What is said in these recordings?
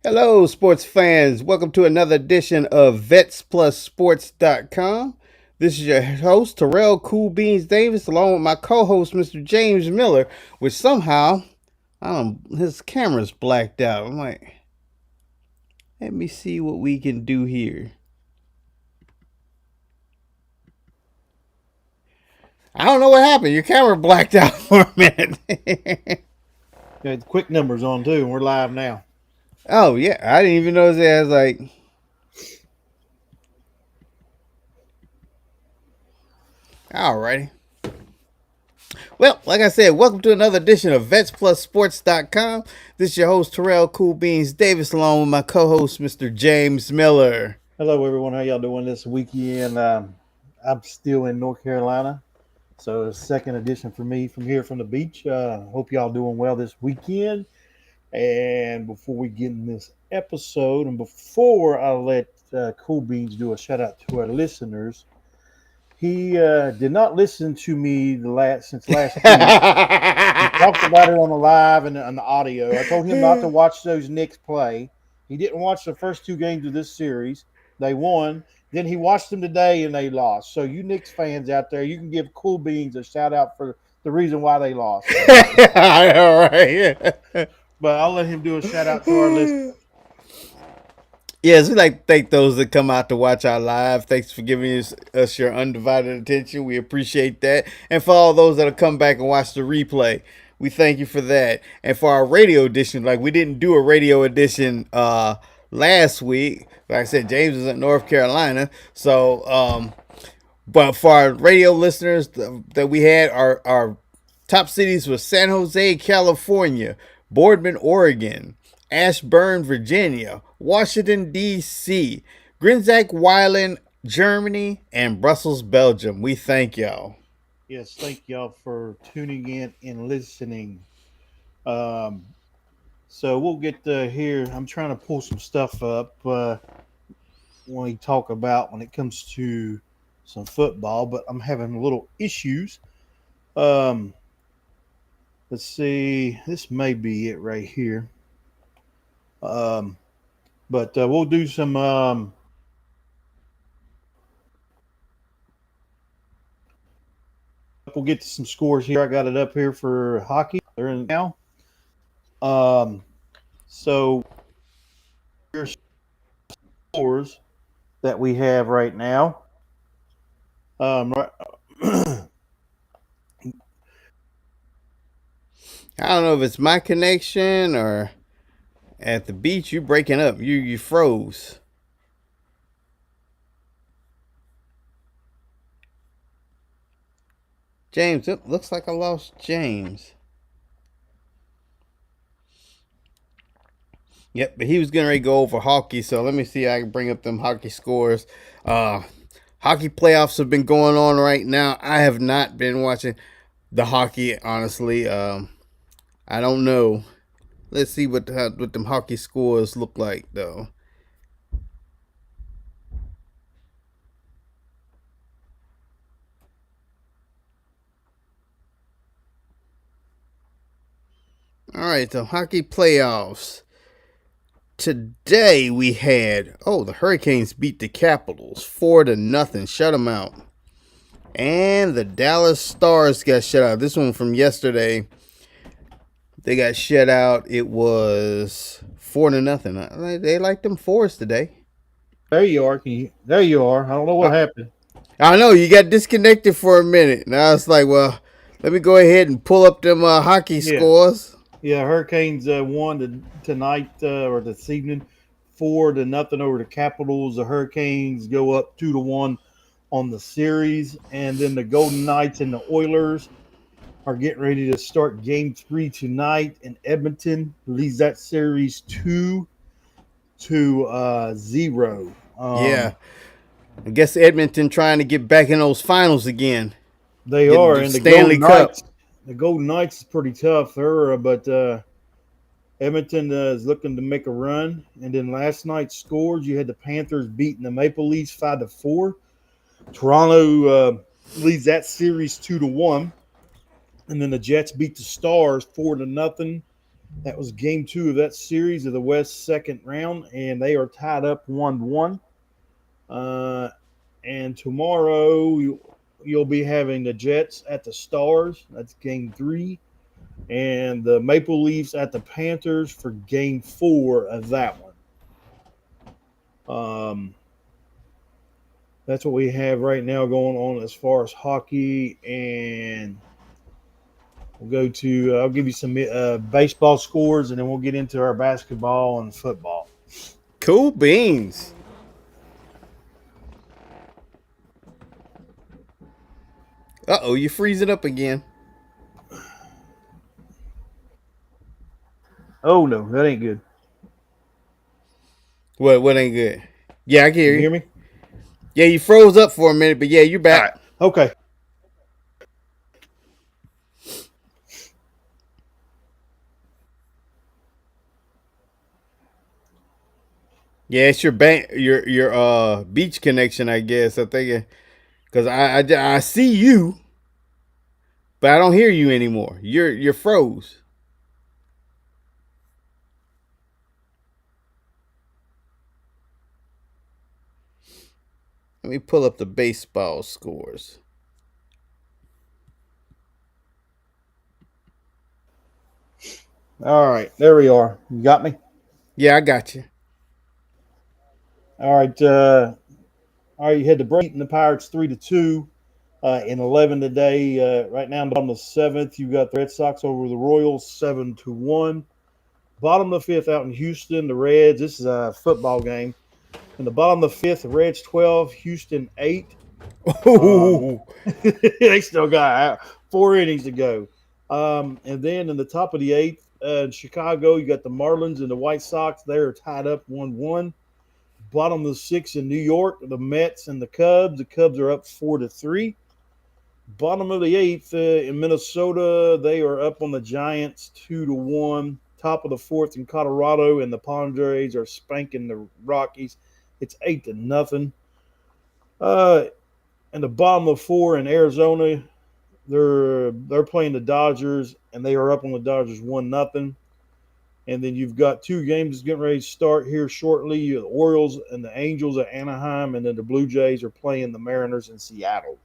Hello, sports fans. Welcome to another edition of VetsPlusSports.com. This is your host, Terrell Cool Beans Davis, along with my co host, Mr. James Miller, which somehow, his camera's blacked out. I'm like, let me see what we can do here. I don't know what happened. Your camera blacked out for a minute. Yeah, the quick numbers on too, and we're live now. Oh, yeah. I didn't even notice that. I was like, alrighty. Well, like I said, welcome to another edition of VetsPlusSports.com. This is your host, Terrell Cool Beans Davis, along with my co host, Mr. James Miller. Hello, everyone. How y'all doing this weekend? I'm still in North Carolina, so the second edition for me from here from the beach. Hope y'all doing well this weekend. And before we get in this episode, and before I let Cool Beans do a shout out to our listeners, he did not listen to me since last week. We talked about it on the live and on the audio. I told him not to watch those Knicks play. He didn't watch the first two games of this series. They won. Then he watched them today and they lost. So you Knicks fans out there, you can give Cool Beans a shout out for the reason why they lost. All right. But I'll let him do a shout out to our list. Yes, we like to thank those that come out to watch our live. Thanks for giving us your undivided attention. We appreciate that. And for all those that'll come back and watch the replay, we thank you for that. And for our radio edition, like we didn't do a radio edition last week. Like I said, James is in North Carolina. So but for our radio listeners that we had, our top cities were San Jose, California, Boardman, Oregon, Ashburn, Virginia, Washington, D.C., Grinzak, Weiland, Germany, and Brussels, Belgium. We thank y'all. Yes, thank y'all for tuning in and listening. Um, so we'll get here. I'm trying to pull some stuff up. When we talk about when it comes to some football, but I'm having little issues. Um, let's see, this may be it right here. Um, but we'll do some. We'll get to some scores here. I got it up here for hockey. They're in now. Um, so here's scores that we have right now. Right, I don't know if it's my connection or at the beach you breaking up. You froze. James, it looks like I lost James. Yep, but he was getting ready to go over hockey, so let me see if I can bring up them hockey scores. Uh Hockey playoffs have been going on right now. I have not been watching the hockey, honestly. I don't know. Let's see what them hockey scores look like, though. All right, so hockey playoffs. Today we had the Hurricanes beat the Capitals 4-0, shut them out, and the Dallas Stars got shut out. This one from yesterday, they got shut out. It was 4-0. They like them fours today. there you are. There you are. I don't know what I, happened. I know you got disconnected for a minute. Now it's like, well, let me go ahead and pull up them hockey Yeah, scores. yeah. Hurricanes won tonight or this evening, 4-0 over the Capitals. The Hurricanes go up 2-1 on the series, and then the Golden Knights and the Oilers are getting ready to start Game 3 tonight in Edmonton. Leads that series 2-0. Yeah, I guess Edmonton trying to get back in those finals again, They getting are, the and Stanley Cup. The Golden Knights is pretty tough. But Edmonton is looking to make a run. And then last night's scores, you had the Panthers beating the Maple Leafs 5-4. Toronto leads that series 2-1, and then the Jets beat the Stars 4-0. That was game two of that series of the West second round, and they are tied up 1-1. Uh, and tomorrow you'll be having the Jets at the Stars. That's game three. And the Maple Leafs at the Panthers for game four of that one. Um, that's what we have right now going on as far as hockey. And we'll go to, I'll give you some baseball scores, and then we'll get into our basketball and football. Cool beans. Uh oh, you're freezing up again. Oh, no, that ain't good. What ain't good? Yeah, I can Can hear you you. hear me? Yeah, you froze up for a minute, but yeah, you're All right. back. Okay. Yeah, it's your bank, your beach connection, I guess. I think because I see you, but I don't hear you anymore. You're froze. Let me pull up the baseball scores. All right. There we are. You got me? Yeah, I got you. All right. All right. You had the break and the Pirates 3-2 in 11 today. Right now, on the seventh, you got the Red Sox over the Royals 7-1. Bottom of the fifth out in Houston, the Reds. This is a football game. In the bottom of the fifth, the Reds 12, Houston 8. Um, Oh, they still got 4 innings to go. And then in the top of the eighth, in Chicago, you got the Marlins and the White Sox. They are tied up 1-1. Bottom of the sixth in New York, the Mets and the Cubs. The Cubs are up 4-3. Bottom of the eighth in Minnesota, they are up on the Giants 2-1. Top of the fourth in Colorado, and the Padres are spanking the Rockies. It's 8-0. Uh, and the bottom of four in Arizona, they're playing the Dodgers, and they are up on the Dodgers 1-0. And then you've got two games getting ready to start here shortly. The Orioles and the Angels at Anaheim, and then the Blue Jays are playing the Mariners in Seattle.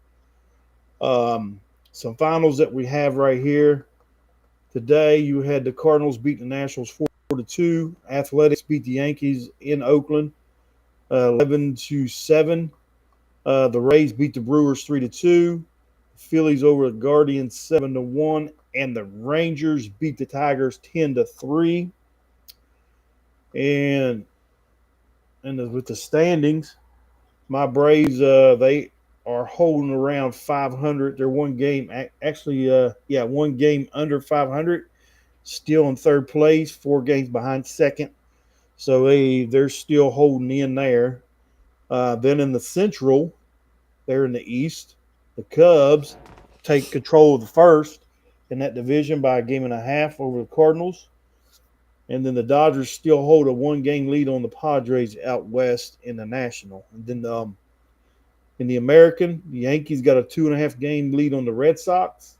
Um, some finals that we have right here today. You had the Cardinals beat the Nationals 4-2. Athletics beat the Yankees in Oakland 11-7. The Rays beat the Brewers 3-2. Phillies over the Guardians 7-1, and the Rangers beat the Tigers 10-3. And with the standings, my Braves they are holding around 500. They're one game actually, one game under 500. Still in third place, 4 games behind second. So they're still holding in there. Then in the Central, they're in the East. The Cubs take control of the first in that division by a game and a half over the Cardinals. And then the Dodgers still hold a 1 game lead on the Padres out west in the National. And then in the American, the Yankees got a 2.5 game lead on the Red Sox.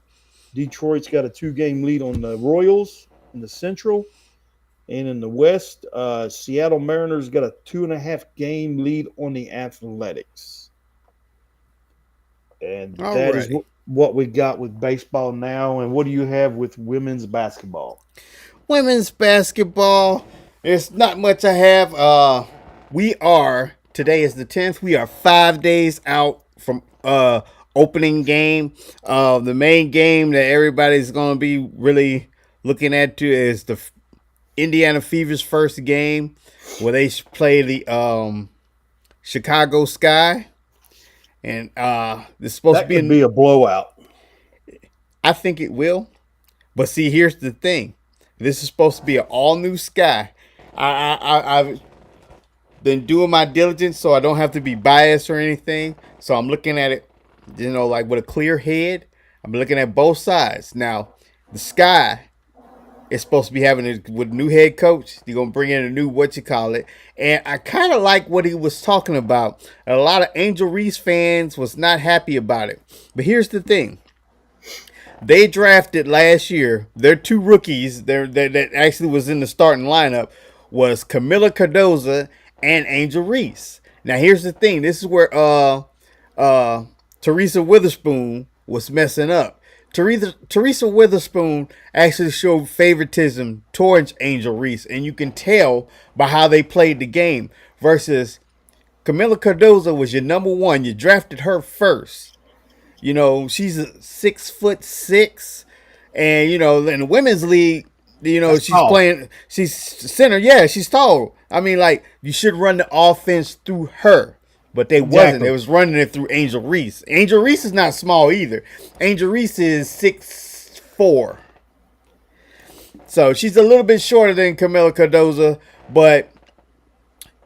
Detroit's got a 2 game lead on the Royals in the Central. And in the West, Seattle Mariners got a 2.5 game lead on the Athletics. And that is alrighty. what we got with baseball now. And what do you have with women's basketball? Women's basketball. There's not much I have. We are today is the 10th. We are 5 days out from opening game. The main game that everybody's gonna be really looking at to is the Indiana Fever's first game, where they play the Chicago Sky, and this is supposed to That be. could be a blowout. I think it will. But see, here's the thing: this is supposed to be an all new Sky. I've been doing my diligence, so I don't have to be biased or anything. So I'm looking at it, like with a clear head. I'm looking at both sides. Now, the Sky is supposed to be having it with new head coach. They're gonna bring in a new what you call it, and I kind of like what he was talking about. A lot of Angel Reese fans was not happy about it, but here's the thing: They drafted last year. Their two rookies that actually was in the starting lineup was Camila Cardoza and Angel Reese. Now here's the thing. This is where uh Teresa Witherspoon was messing up. Teresa Witherspoon actually showed favoritism towards Angel Reese, and you can tell by how they played the game. Versus Camila Cardoza was your number one. You drafted her first. You know, she's a 6'6", and in the women's league, That's she's tall. playing. She's center. Yeah, she's tall. I mean, like you should run the offense through her, but they wasn't. They Exactly. was running it through Angel Reese. Angel Reese is not small either. Angel Reese is 6'4", so she's a little bit shorter than Camila Cardoza, but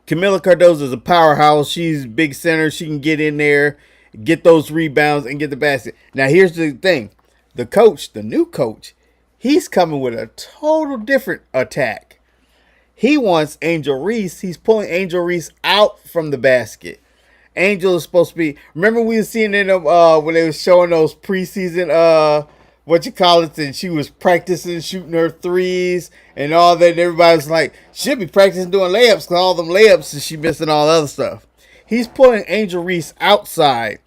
Camila Cardoza is a powerhouse. She's big center. She can get in there, get those rebounds, and get the basket. Now, here's the thing. The coach, the new coach, he's coming with a total different attack. He wants Angel Reese. He's pulling Angel Reese out from the basket. Angel is supposed to be. Remember we were seeing in them when they were showing those preseason what you call it, and she was practicing shooting her threes and all that. And everybody's like, she'll be practicing doing layups because all them layups and she missing all the other stuff. He's pulling Angel Reese outside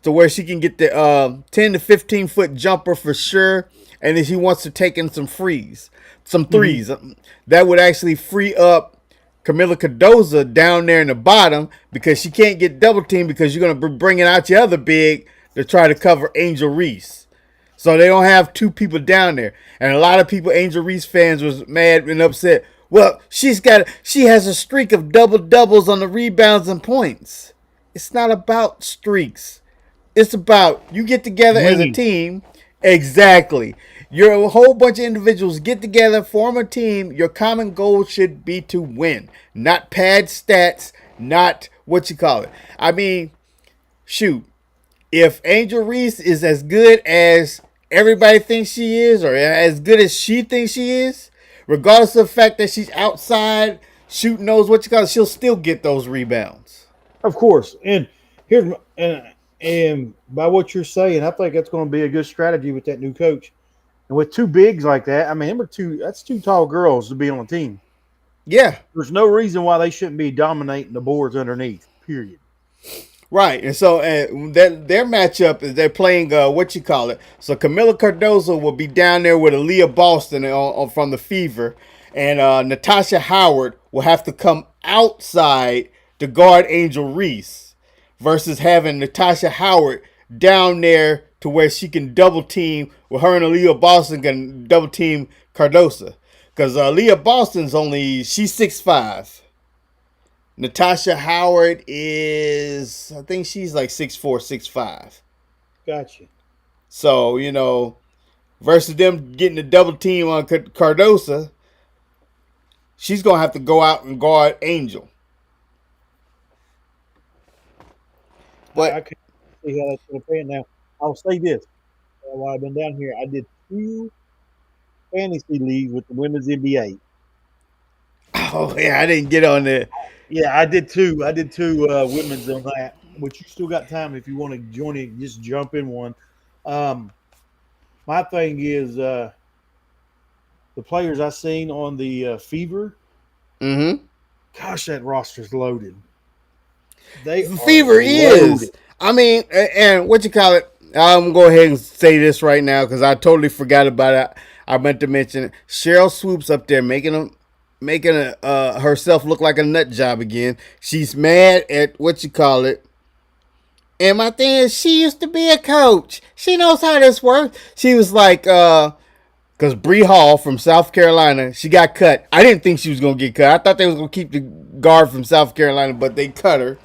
to where she can get the 10 to 15 foot jumper for sure, and then he wants to take in some Hmm. threes. That would actually free up Camila Cardoza down there in the bottom because she can't get double teamed because you're going to be bringing out your other big to try to cover Angel Reese. So they don't have two people down there. And a lot of people, Angel Reese fans, was mad and upset. Well, she has a streak of double doubles on the rebounds and points. It's not about streaks. It's about you get together as a Winning. team. Exactly. You're a whole bunch of individuals get together, form a team. Your common goal should be to win, not pad stats, not what you call it. I mean, shoot, if Angel Reese is as good as everybody thinks she is, or as good as she thinks she is, regardless of the fact that she's outside shooting those what you call it, she'll still get those rebounds. Of course. And here's and by what you're saying, I think that's going to be a good strategy with that new coach. And with two bigs like that, I mean, them are two. That's two tall girls to be on a team. Yeah, There's no reason why they shouldn't be dominating the boards underneath. Period. right. And so their matchup is they're playing what you call it. So Camila Cardozo will be down there with Aaliyah Boston from the Fever, and Natasha Howard will have to come outside to guard Angel Reese, versus having Natasha Howard down there to where she can double team with her and Aaliyah Boston can double team Cardosa. Because Aaliyah Boston's she's 6'5". Natasha Howard is, I think she's like 6'4", 6'5". Gotcha. So, versus them getting the double team on Cardosa, she's going to have to go out and guard Angel. I But, can see how that's going to pan. Now, I'll say this: while I've been down here, I did two fantasy leagues with the women's NBA. oh, yeah, I didn't get on there. Yeah, I did two. I did two women's on that. But you still got time if you want to join it. Just jump in one. Um, my thing is the players I seen on the Fever. Mm-hmm. Gosh, that roster's loaded. They are Fever is. loaded. I mean, and what you call it? I'm gonna go ahead and say this right now because I totally forgot about it. I meant to mention it. Cheryl Swoops up there making herself look like a nut job again. She's mad at what you call it. And my thing is, she used to be a coach. She knows how this works. She was like, because Bree Hall from South Carolina, she got cut. I didn't think she was gonna get cut. I thought they was gonna keep the guard from South Carolina, but they cut her.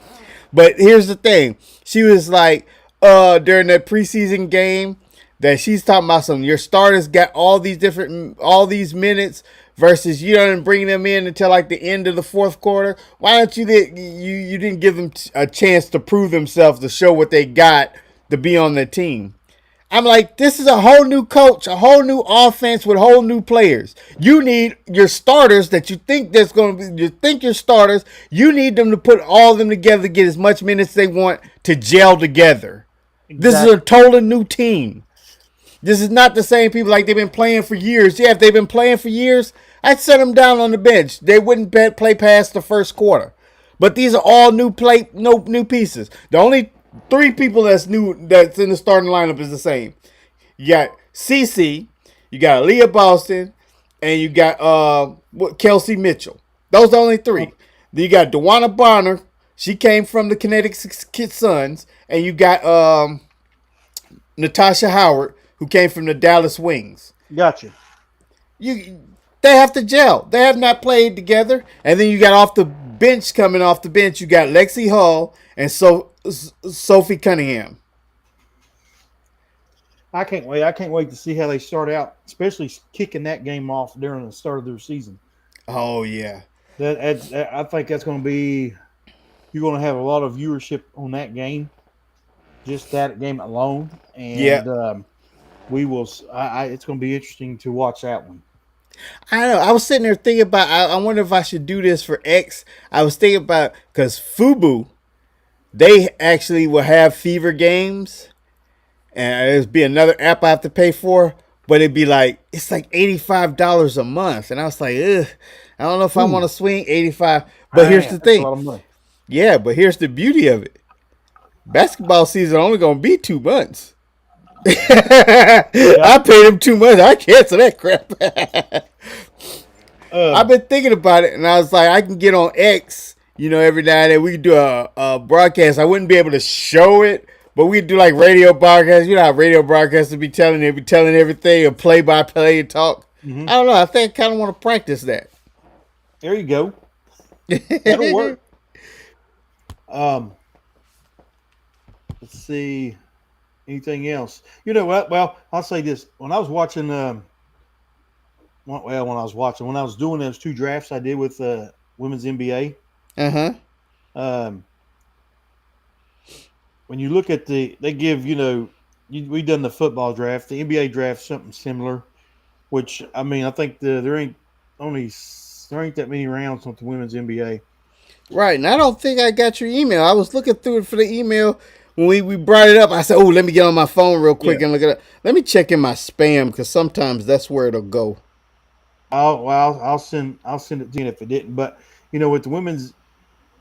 But here's the thing. She was like, during that preseason game, that she's talking about some your starters got all these minutes versus you don't bring them in until like the end of the fourth quarter. Why don't you didn't give them a chance to prove themselves to show what they got to be on the team? I'm like, this is a whole new coach, a whole new offense with whole new players. You need your starters that you think that's going to be, you think your starters, you need them to put all of them together, get as much minutes they want to gel together. This is a Exactly. totally new team. This is not the same people like they've been playing for years. Yeah, if they've been playing for years, I'd set them down on the bench. They wouldn't play past the first quarter. But these are all no new pieces. The only three people that's new that's in the starting lineup is the same. You got CC, you got Leah Boston, and you got Kelsey Mitchell. Those are the only three. Then you got Dewana Bonner. She came from the Connecticut Suns, and you got Natasha Howard, who came from the Dallas Wings. Gotcha. You, they have to gel. They have not played together, and then you got off the bench coming off the bench. You got Lexi Hall and Sophie Cunningham. I can't wait. I can't wait to see how they start out, especially kicking that game off during the start of their season. Oh yeah, I think that's going to be. You're going to have a lot of viewership on that game, just that game alone, yeah. and we will. It's going to be interesting to watch that one. I know. I was sitting there thinking about. I wonder if I should do this for X. I was thinking about because Fubu, they actually will have fever games, and it'd be another app I have to pay for. But it'd be like it's like $85 a month, and I was like, ugh, I don't know if I want Ooh, to swing 85. But here's the that's a thing, lot of money. yeah. But here's the beauty of it: basketball season only gonna be 2 months. Yeah. I paid him 2 months. I cancel that crap. I've Um, been thinking about it, and I was like, I can get on X, every now and then we could do a broadcast. I wouldn't be able to show it, but we'd do like radio broadcasts. You know how radio broadcasters be telling everything, a play by play and talk. mhm. I don't know. I think I kind of want to practice that. There you go. That'll work. Um, let's see. Anything else? You know what? Well, I'll say this. When I was watching, when I was doing those two drafts I did with women's NBA, Uh huh. um, when you look at they give, we done the football draft, the NBA draft, something similar. Which I mean, I think there ain't that many rounds with the women's NBA. Right, and I don't think I got your email. I was looking through it for the email when we brought it up. I said, "Oh, let me get on my phone real Yeah. quick and look at it. Let me check in my spam because sometimes that's where it'll go." I'll send it to you if it didn't. But with the women's,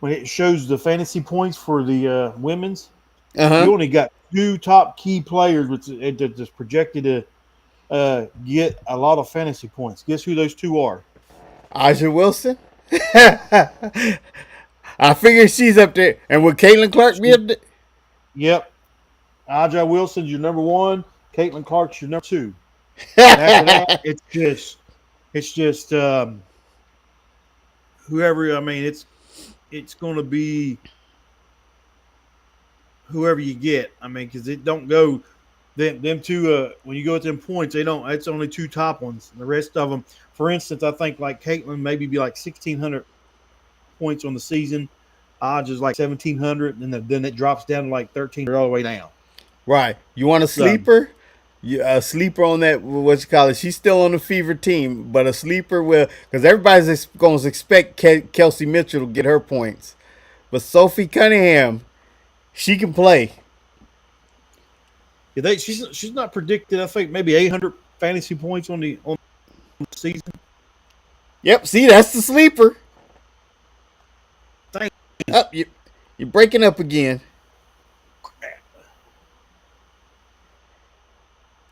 when it shows the fantasy points for the women's, Uh huh. you only got two top key players that's projected to get a lot of fantasy points. Guess who those two are? Aja Wilson. I figured she's up there. And would Caitlin Clark be She, up there? yep, Aja Wilson's your number one. Caitlin Clark's your number two. And after that, it's just whoever. I mean, it's going to be whoever you get. I mean, because it don't go them two. When you go at them points, they don't. It's only two top ones. The rest of them, for instance, I think like Caitlin maybe be like 1,600 points on the season. Odds is like 1,700, and then it drops down to like 1,300 all the way down. Right. You want a So sleeper? A sleeper on that, what you call it? She's still on the fever team, but a sleeper will, because everybody's going to expect Kelsey Mitchell to get her points. But Sophie Cunningham, she can play. yeah, she's not predicted. I think maybe 800 fantasy points on the season. Yep. See, that's the sleeper. Thank Up, you're breaking up again.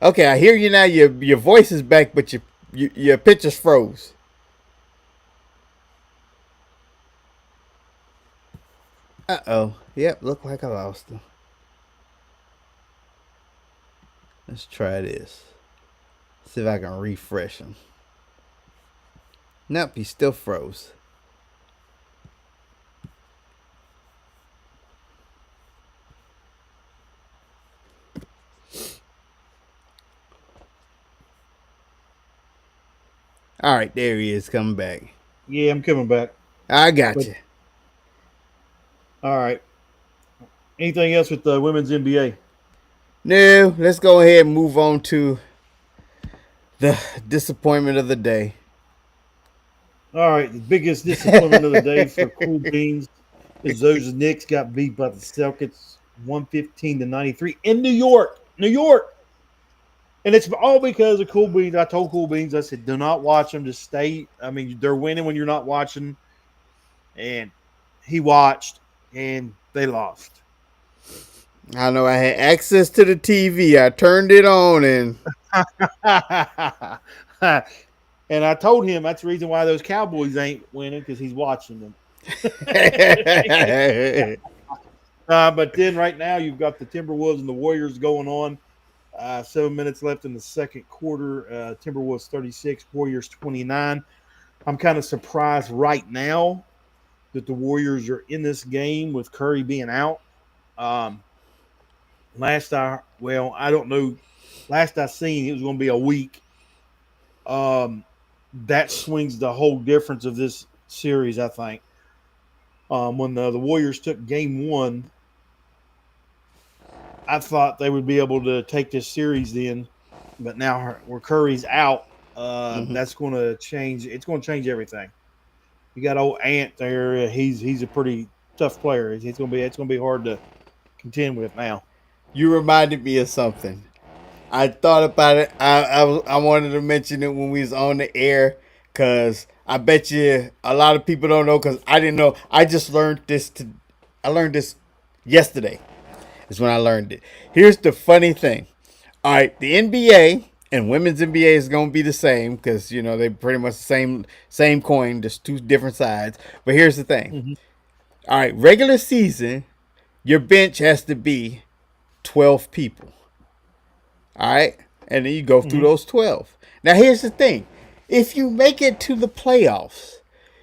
Okay, I hear you now. Your voice is back, but your pictures froze. Uh-oh. Yep, look like I lost him. Let's try this. See if I can refresh him. Nope, he still froze. All right, there he is coming back. Yeah, I'm coming back. I got But you. all right. Anything else with the women's NBA? No, let's go ahead and move on to the disappointment of the day. All right. The biggest disappointment of the day for Cool Beans is those Knicks got beat by the Celtics 115 to 93 in New York. New York. And it's all because of Cool Beans. I told Cool Beans, I said, do not watch them. Just stay. I mean, they're winning when you're not watching. And he watched, and they lost. I know I had access to the TV. I turned it on and And I told him that's the reason why those Cowboys ain't winning because he's watching them. But then right now you've got the Timberwolves and the Warriors going on. 7 minutes left in the second quarter. Timberwolves 36, Warriors 29. I'm kind of surprised right now that the Warriors are in this game with Curry being out. Um, I don't know. Last I seen, it was going to be a week. Um, that swings the whole difference of this series, I think. When the Warriors took game one, I thought they would be able to take this series then, but now where Curry's out, Mhm. that's going to change. It's going to change everything. You got old Ant there. He's a pretty tough player. It's going to be hard to contend with now. You reminded me of something. I thought about it. I wanted to mention it when we was on the air because I bet you a lot of people don't know because I didn't know. I just learned this. I learned this yesterday. Is when I learned it. Here's the funny thing. All right, the NBA and women's NBA is gonna be the same because you know they pretty much the same coin, just two different sides. But here's the thing. Mm-hmm. All right, regular season, your bench has to be 12 people. All right. And then you go through Mm-hmm. those 12. Now, here's the thing if you make it to the playoffs,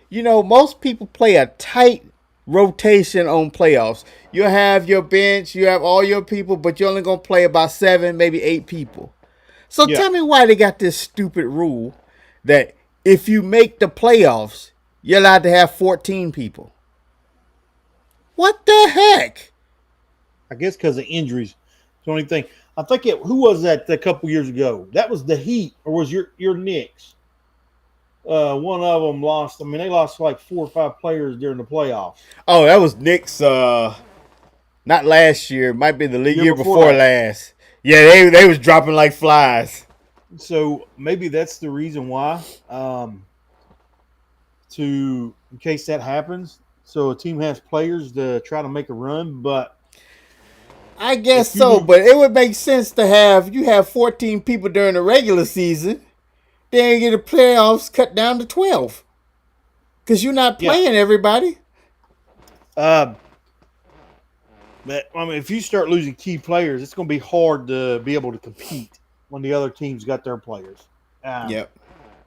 you know, most people play a tight rotation on playoffs. You have your bench, you have all your people, but you're only going to play about 7, maybe 8 people. So Yeah, tell me why they got this stupid rule that if you make the playoffs, you're allowed to have 14 people. What the heck? I guess because of injuries. It's the only thing. I think it. Who was that a couple years ago? That was the Heat, or was your Knicks? One of them lost. I mean, they lost like 4 or 5 players during the playoffs. Oh, that was Nick's not last year. It might be the Year year before before last. last. Yeah, they was dropping like flies. So maybe that's the reason why. To in case that happens, so a team has players to try to make a run. But I guess if you so, lose, but it would make sense to have you have 14 people during the regular season, then you get the playoffs cut down to 12 because you're not yeah. playing everybody. Uh, but I mean, if you start losing key players, it's going to be hard to be able to compete when the other teams got their players. Um, Yep.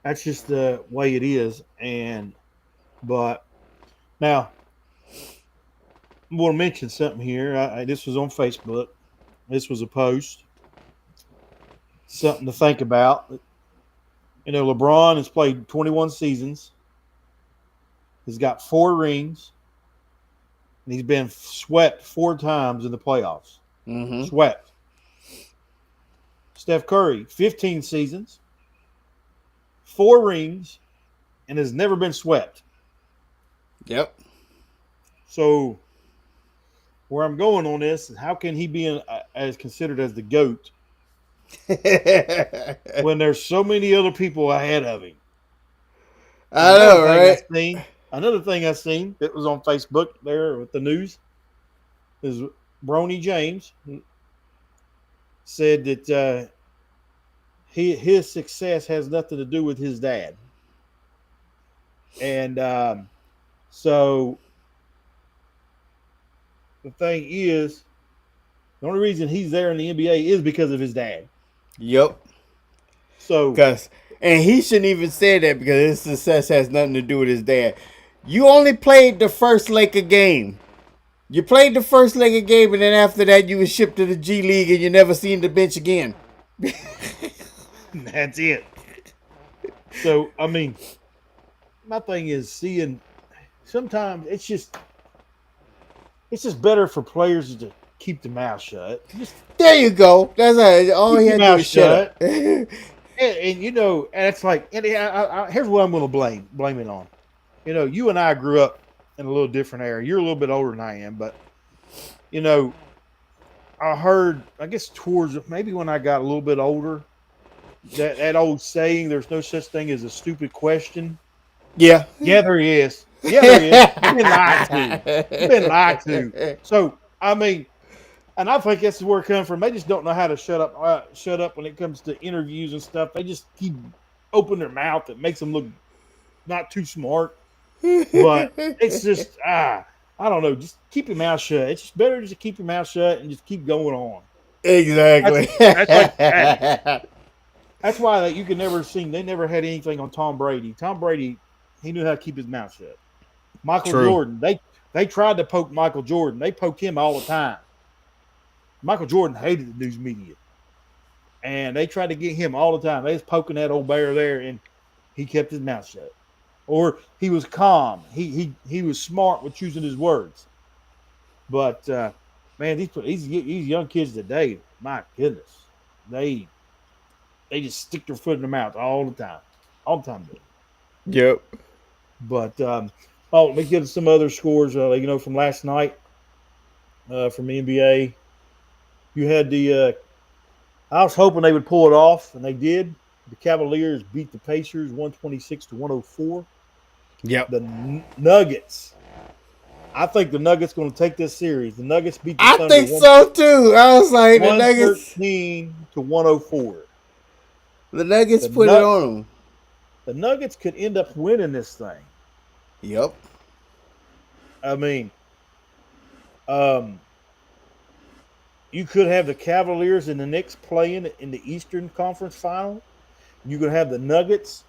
that's just the way it is. And but now I want to mention something here. This was on Facebook. This was a post. Something to think about. You know, LeBron has played 21 seasons. He's got 4 rings, and he's been swept 4 times in the playoffs. Mm-hmm. Swept. Steph Curry, 15 seasons, 4 rings, and has never been swept. Yep. So, where I'm going on this is how can he be as considered as the GOAT when there's so many other people ahead of him? And I know, right? another thing I seen that was on Facebook there with the news is Bronny James said that his success has nothing to do with his dad, and so the thing is, the only reason he's there in the NBA is because of his dad. Yep. So Cause and he shouldn't even say that because his success has nothing to do with his dad. You only played the first leg of game. You played the first leg of game, and then after that, you were shipped to the G League, and you never seen the bench again. that's it. So I mean, my thing is seeing sometimes it's just better for players to keep the mouth shut. Just There you go. That's all keep he your had to do mouth was shut up. shut. And you know, and it's like, and here's what I'm going to blame it on. You know, you and I grew up in a little different era. You're a little bit older than I am, but you know, I heard, I guess towards maybe when I got a little bit older, that old saying, "There's no such thing as a stupid question." Yeah. Yeah, there is. Yeah, there is. You've been lied to. You've been lied to. So I mean, and I think this is where it comes from. They just don't know how to shut up. Shut up when it comes to interviews and stuff. They just keep open their mouth. It makes them look not too smart. But it's just I don't know. Just keep your mouth shut. It's just better just to keep your mouth shut and just keep going on. That's Exactly. that's like hey, that's why that you can never see. They never had anything on Tom Brady. Tom Brady, he knew how to keep his mouth shut. Michael True. Jordan, they tried to poke Michael Jordan. They poked him all the time. Michael Jordan hated the news media, and they tried to get him all the time. They was poking that old bear there, and he kept his mouth shut. Or he was calm. He was smart with choosing his words. But man, these young kids today, my goodness, they they just stick their foot in their mouth all the time. Yep. But oh, let me get some other scores. From last night from the NBA. You had I was hoping they would pull it off, and they did. The Cavaliers beat the Pacers 126-104. Yep. The Nuggets. I think the Nuggets going to take this series. The Nuggets beat the I Thunder think so too. I was like, the Nuggets. 113-104. The Nuggets The put it Nut on them. the Nuggets could end up winning this thing. Yep. I mean, um, you could have the Cavaliers and the Knicks playing in the Eastern Conference Final. You could have the Nuggets,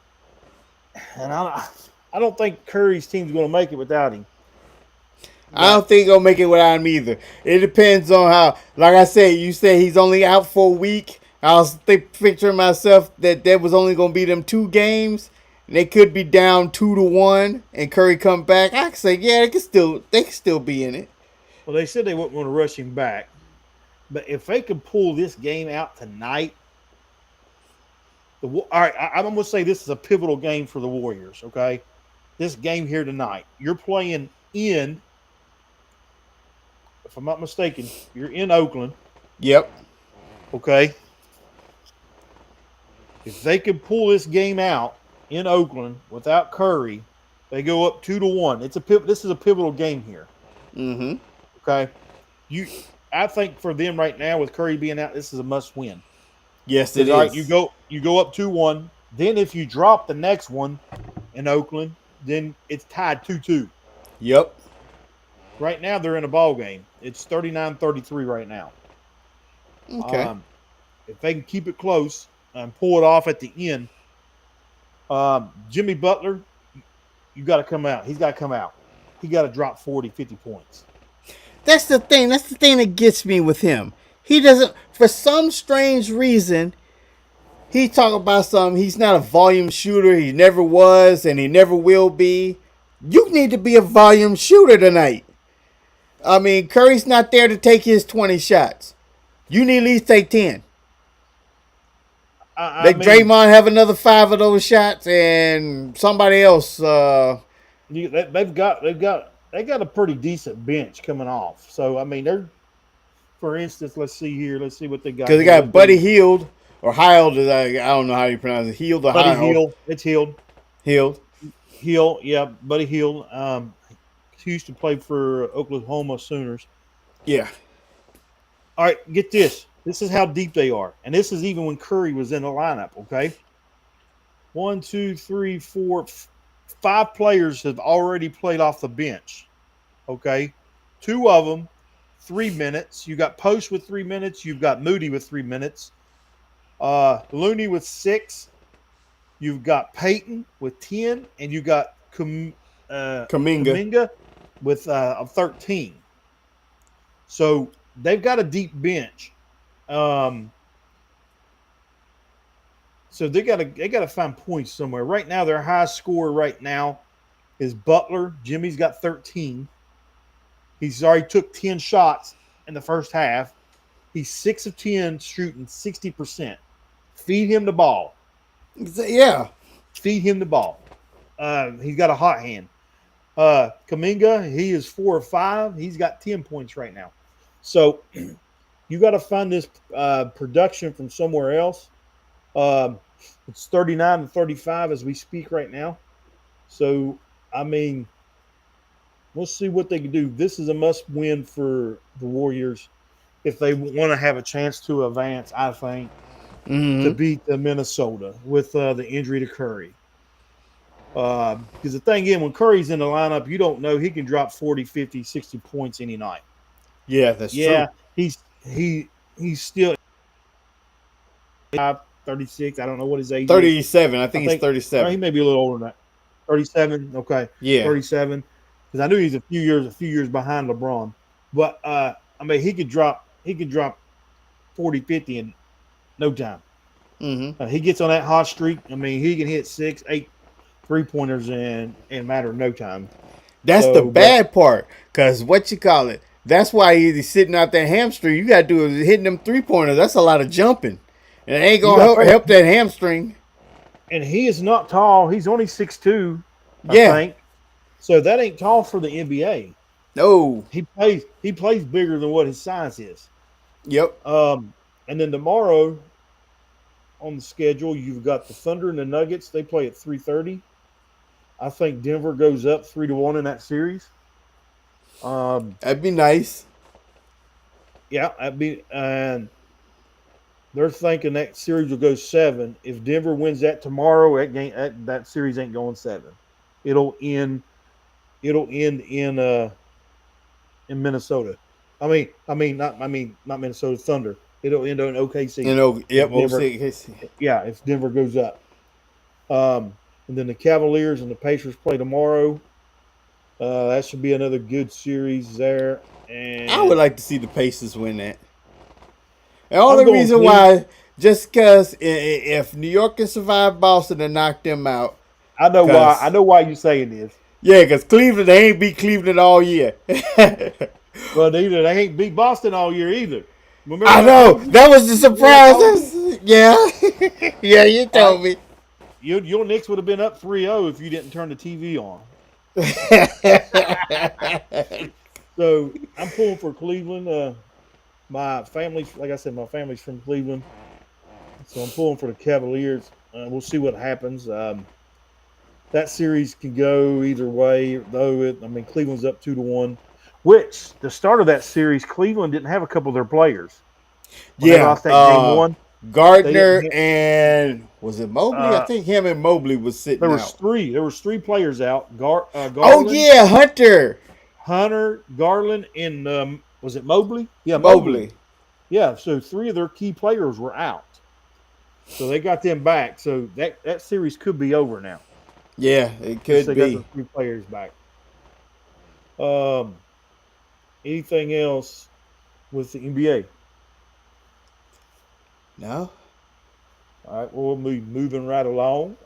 and I don't think Curry's team's going to make it without him. I But don't think he'll make it without him either. It depends on how. Like I said, you said he's only out for a week. I was picturing myself that there was only going to be them 2 games. And they could be down 2-1, and Curry come back. I could say, yeah, they could still be in it. well, they said they wouldn't want to rush him back. But if they could pull this game out tonight, all right, I'm going to say this is a pivotal game for the Warriors. Okay, this game here tonight, you're playing in. If I'm not mistaken, you're in Oakland. Yep. Okay, if they could pull this game out in Oakland without Curry, they go up 2-1. This is a pivotal game here. Mm-hmm. Okay, you. I think for them right now with Curry being out, this is a must win. Yes, it Because all right, is. you go up 2-1. Then if you drop the next one in Oakland, then it's tied 2-2. Yep. Right now they're in a ball game. It's 39-33 right now. Okay. Um, if they can keep it close and pull it off at the end, Jimmy Butler, you got to come out. He's got to come out. He got to drop 40, 50 points. That's the thing. That's the thing that gets me with him. He doesn't, for some strange reason, he talk about something. He's not a volume shooter. He never was, and he never will be. You need to be a volume shooter tonight. I mean, Curry's not there to take his 20 shots. You need at least take 10. I Let mean, Draymond have another 5 of those shots, and somebody else. they got a pretty decent bench coming off. So I mean, they're for instance, let's see here. Let's see what they got Because they here. Let's got go Buddy to Healed, or Hild, I don't know how you pronounce it. Healed or Buddy Hild. Hill. It's Hill. Healed. Hill, yeah, Buddy Hill. He used to play for Oklahoma Sooners. Yeah. All right, get this. This is how deep they are, and this is even when Curry was in the lineup. Okay, one, two, three, four, five players have already played off the bench. Okay, two of them 3 minutes. You got Post with 3 minutes. You've got Moody with 3 minutes. Looney with 6. You've got Peyton with 10, and you got Kaminga. Kaminga with 13. So they've got a deep bench. Um, so they got to find points somewhere. Right now, their high score right now is Butler. Jimmy's got 13. He's already took 10 shots in the first half. He's 6 of 10 shooting 60%. Feed him the ball. Yeah. Feed him the ball. He's got a hot hand. Kaminga, he is 4 of 5. He's got 10 points right now. So you got to find this production from somewhere else. Um, it's 39-35 as we speak right now. So, I mean, we'll see what they can do. This is a must win for the Warriors if they want to have a chance to advance, I think, to Mm-hmm. beat the Minnesota with the injury to Curry. Because the thing is, when Curry's in the lineup, you don't know. He can drop 40, 50, 60 points any night. Yeah, that's Yeah, true. he's still 36. I don't know what his age is. 37. I I think he's think he 37. may be a little older than that. 37. Okay, Yeah. 37. Because I knew he's a few years behind LeBron. But I mean, he could drop 40, 50 in no time. Mm-hmm. He gets on that hot streak. I mean, he can hit 6, 8 3 pointers in a matter of no time. That's the So, but bad part. Cause what you call it? That's why he's sitting out that hamstring. You gotta do is hitting them 3 pointers. That's a lot of jumping. And it ain't you gonna got to help think, help that hamstring. and he is not tall. He's only 6'2", I Yeah. think. So that ain't tall for the NBA. No. He plays bigger than what his size is. Yep. And then tomorrow on the schedule, you've got the Thunder and the Nuggets. They play at 3:30. I think Denver goes up 3-1 in that series. Um, That'd be nice. yeah, and they're thinking that series will go 7. If Denver wins that tomorrow, that series ain't going 7. It'll end. It'll end in Minnesota. Not Minnesota Thunder. It'll end on You OKC know, if yep, Denver, 06. yeah, if Denver goes up. And then the Cavaliers and the Pacers play tomorrow. That should be another good series there. I would And like to see the Pacers win that. The only I'm going reason Cleveland. why, just because if New York can survive Boston and knock them out, I know why. I because know why you're saying this. yeah, because Cleveland they ain't beat Cleveland all year. Well, they ain't beat Boston all year either. I Remember I know told you? that was the Remember I surprise. told you? Yeah, yeah, you All right. told me. Your Knicks would have been up 3-0 if you didn't turn the TV on. So I'm pulling for Cleveland. My family, like I said, my family's from Cleveland, so I'm pulling for the Cavaliers. We'll see what happens. That series can go either way, though. Cleveland's up 2-1. Which the start of that series, Cleveland didn't have a couple of their players when they Yeah, lost that game one. They didn't Gardner have. and was it Mobley? I Uh, think him and Mobley was there sitting was out. three. There was three players out. Oh Garland, yeah, Hunter Hunter, Garland, and was it Mobley? Yeah, Mobley. Mobley. Yeah. So three of their key players were out. So they got them back. So that series could be over now Yeah, it since could they got be. their three players back. Um, anything else with the NBA? No. All right, well, we'll be moving right along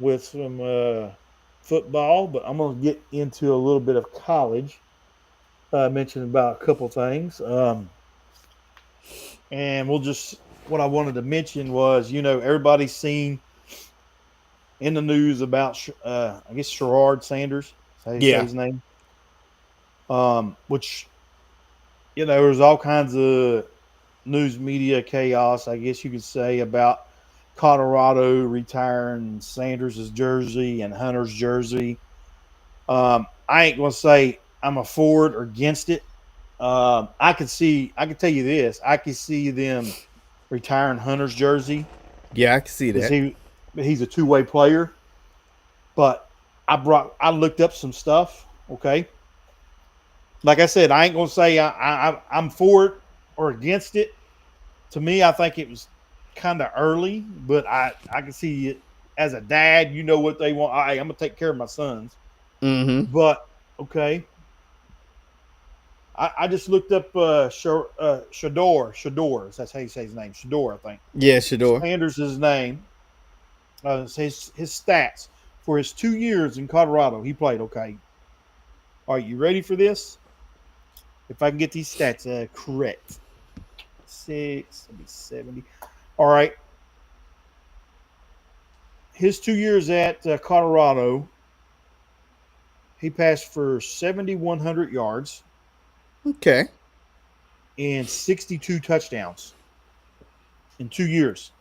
with some football, but I'm going to get into a little bit of college. I mentioned about a couple things. And what I wanted to mention was, everybody's seen in the news about, I guess, Sherrod Sanders. That's how you say Yeah. his name. Which, there's all kinds of news media chaos, I guess you could say, about Colorado retiring Sanders' jersey and Hunter's jersey. I ain't gonna say I'm a for it or against it. I could tell you this: I could see them retiring Hunter's jersey Yeah, I can see because that. he's a two-way player. But I looked up some stuff. Okay, like I said, I ain't gonna say I'm for it or against it. To me, I think it was kind of early, but I can see it as a dad. You know what they want. I'm gonna take care of my sons. Mm-hmm. But okay, I just looked up Shador. That's how you say his name. Shador, I think. Yeah, Shador. Sanders' his name. His stats for his 2 years in Colorado. He played. Okay. All right, you ready for this? If I can get these stats correct. 70. All right. His 2 years at Colorado, he passed for 7,100 yards Okay. and 62 touchdowns. in 2 years.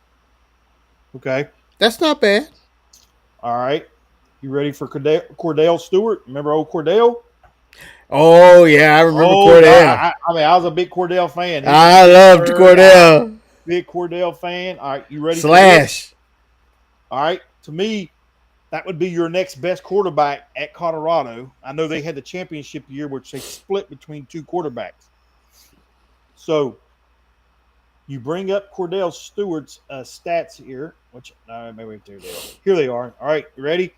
Okay. That's not bad. All right. You ready for Cordell Stewart? Remember old Cordell? Oh yeah, I remember Oh, Cordell. I mean, I was a big Cordell fan. He went to I loved Pittsburgh. Cordell. Big Cordell fan. All right. You ready for this? Slash. All right. To me, that would be your next best quarterback at Colorado. I know they had the championship year, which they split between two quarterbacks. So you bring up Cordell Stewart's stats here, which maybe there they are. Here they are. All right, you ready?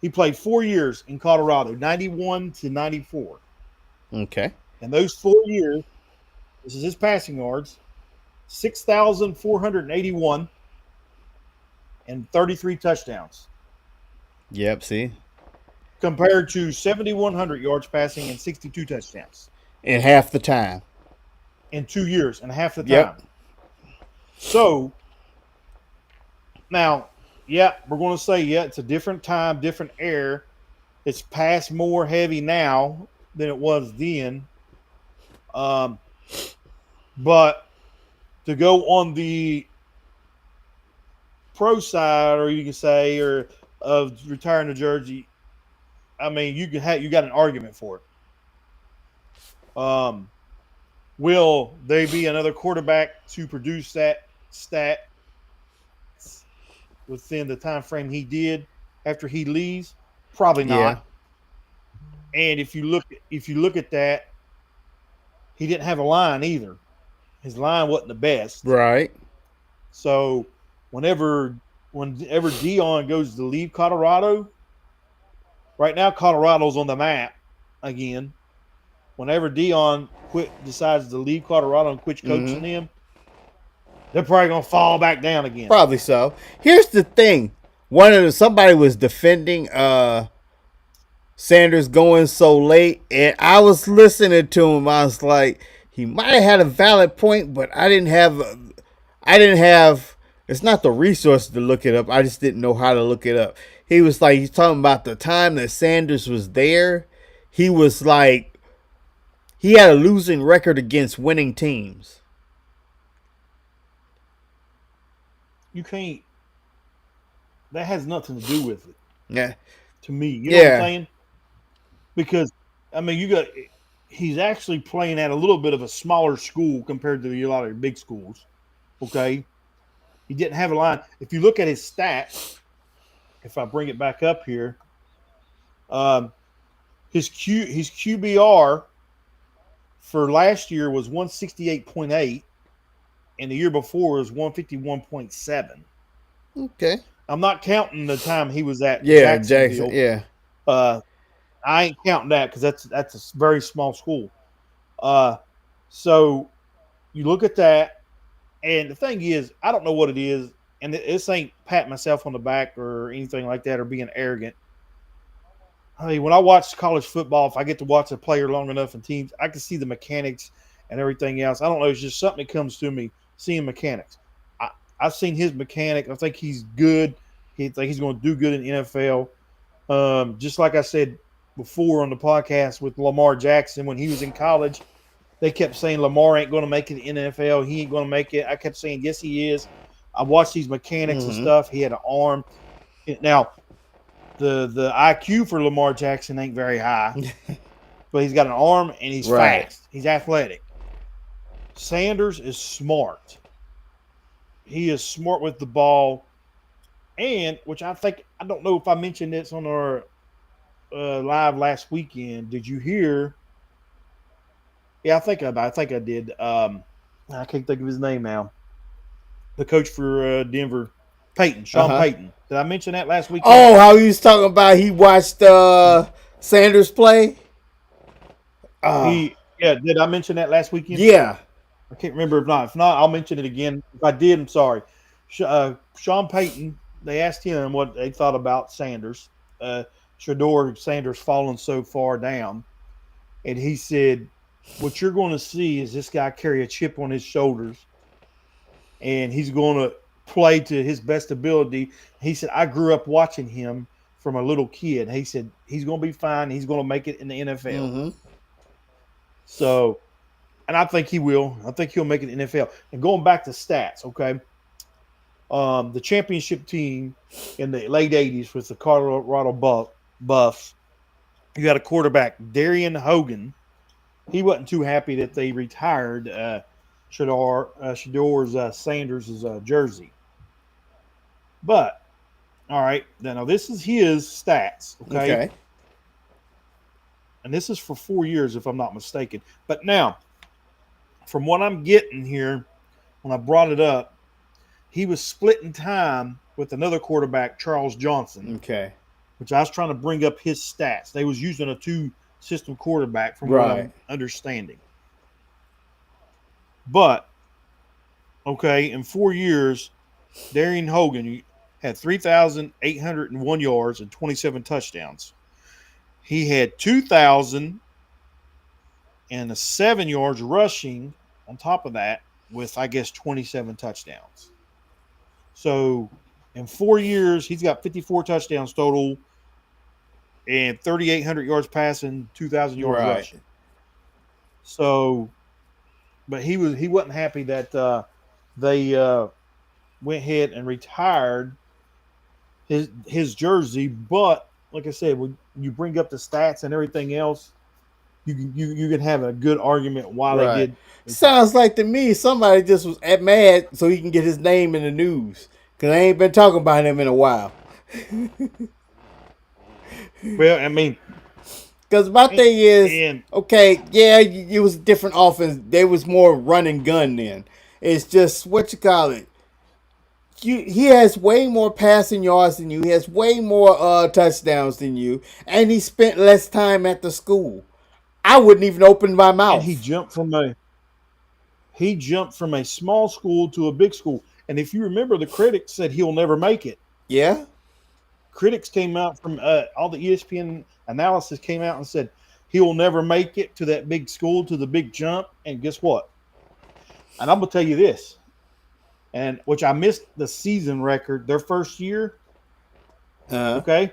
He played 4 years in Colorado, 91 to 94. Okay. And those 4 years, this is his passing yards, 6,481 and 33 touchdowns, Yep. See, compared to 7,100 yards passing and 62 touchdowns in half the time. in 2 years and half the Yep. time. So now, yeah, we're going to say, yeah, it's a different time, different era. It's pass more heavy now than it was then. Um, but to go on the pro side, or you can say, or of retiring to Jersey, I mean, you got an argument for it. Will they be another quarterback to produce that stat within the time frame he did after he leaves? Probably Yeah. not. And if you look at that, he didn't have a line either. His line wasn't the best. Right. So whenever whenever Dion goes to leave Colorado, right now Colorado's on the map again. Whenever Dion decides to leave Colorado and quits coaching Mm-hmm. them, they're probably gonna fall back down again. Probably so. Here's the thing. Somebody was defending Sanders going so late, and I was listening to him. I was like, he might have had a valid point, but I didn't have. It's not the resource to look it up. I just didn't know how to look it up. He was like, he's talking about the time that Sanders was there. He was like, he had a losing record against winning teams. You can't. That has nothing to do with it Yeah, to me. You know what I'm yeah. saying? Because I mean, he's actually playing at a little bit of a smaller school compared to a lot of big schools. Okay, he didn't have a line. If you look at his stats, if I bring it back up here, um, his QBR for last year was 168.8, and the year before was 151.7. Okay. I'm not counting the time he was at Yeah, Jackson. Jacksonville. Yeah. Uh, I ain't counting that because that's a very small school. Uh, so you look at that, and the thing is, I don't know what it is, and this ain't patting myself on the back or anything like that or being arrogant. I mean, when I watch college football, if I get to watch a player long enough in teams, I can see the mechanics and everything else. I don't know. It's just something that comes to me seeing mechanics. I, I've seen his mechanic. I think he's good. He think he's going to do good in the NFL. Just like I said before on the podcast with Lamar Jackson when he was in college, they kept saying Lamar ain't going to make it in the NFL. He ain't going to make it. I kept saying yes, he is. I watched these mechanics and Mm-hmm. stuff. He had an arm. Now the IQ for Lamar Jackson ain't very high, but he's got an arm and he's Right. fast. He's athletic. Sanders is smart. He is smart with the ball, and which I don't know if I mentioned this on our live last weekend. Did you hear? Yeah, I think I did. I can't think of his name now. The coach for Denver, Peyton, Uh Sean huh. Payton. Did I mention that last weekend? Oh, how he was talking about he watched Sanders play. Uh Yeah, did I mention that last weekend? yeah. I can't remember if not. If not, I'll mention it again. If I did, I'm sorry. Sean Payton, they asked him what they thought about Sanders. Shador Sanders falling so far down. And he said, what you're going to see is this guy carry a chip on his shoulders and he's going to play to his best ability. He said, I grew up watching him from a little kid. He said, he's going to be fine. He's going to make it in the NFL. Mm-hmm. So, and I think he will. I think he'll make it in the NFL. And going back to stats, okay? The championship team in the late '80s was the Colorado Buffs. You got a quarterback, Darian Hogan. He wasn't too happy that they retired Shador's Sanders' jersey. But all right, now this is his stats, okay, Okay. and this is for 4 years if I'm not mistaken. But now, from what I'm getting here, when I brought it up, he was splitting time with another quarterback, Charles Johnson, Okay. which I was trying to bring up his stats. They was using a two-system quarterback, from what Right. I'm understanding. But okay, in 4 years, Darian Hogan had 3,801 yards and 27 touchdowns. He had 2,007 yards rushing on top of that, with, I guess, 27 touchdowns. So in 4 years, he's got 54 touchdowns total and 3,800 yards passing, 2,000 yards Right. rushing. So, but he wasn't happy that they went ahead and retired his jersey. But like I said, when you bring up the stats and everything else, you can have a good argument why they Right. did retire. Sounds like to me somebody just was at mad so he can get his name in the news. Cause I ain't been talking about him in a while. Well, I mean, Cause my thing is, and okay, yeah, it was a different offense. There was more run and gun then. It's just what you call it. He has way more passing yards than you. He has way more touchdowns than you, and he spent less time at the school. I wouldn't even open my and mouth. he jumped from a small school to a big school. And if you remember, the critics said he'll never make it. Yeah. Critics came out from all the ESPN analysis came out and said he'll never make it to that big school, to the big jump. And guess what? And I'm gonna tell you this, and which I missed the season record their first year. Uh. Okay,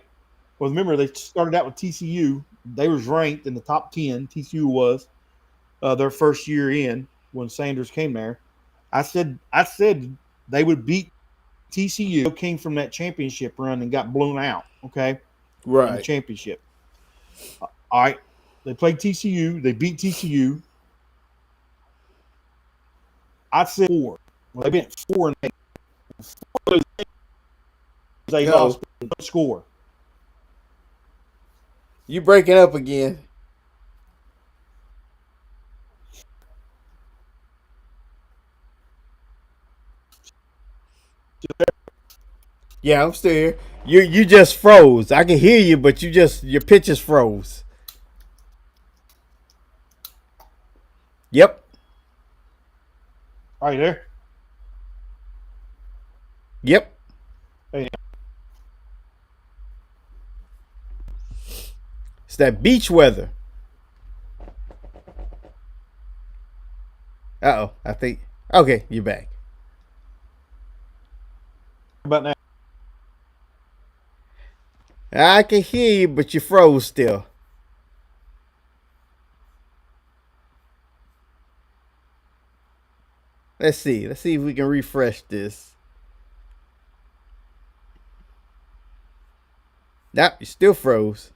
well, remember they started out with TCU. They was ranked in the top 10. TCU was their first year in when Sanders came there. I said they would beat TCU. Came from that championship run and got blown out. Okay, in the Right. championship. All right, they played TCU. They beat TCU. I said four. Well, they went 4-8. They Yo, lost no score. you breaking up again? Yeah, I'm still here. You just froze. I can hear you, but your pitches froze. Yep. All right, there. Yep. Hey, It's that beach weather. Uh oh. I think. Okay, you're back. about now. I can hear you, but you froze still. Let's see. Let's see if we can refresh this. Nope, you still froze.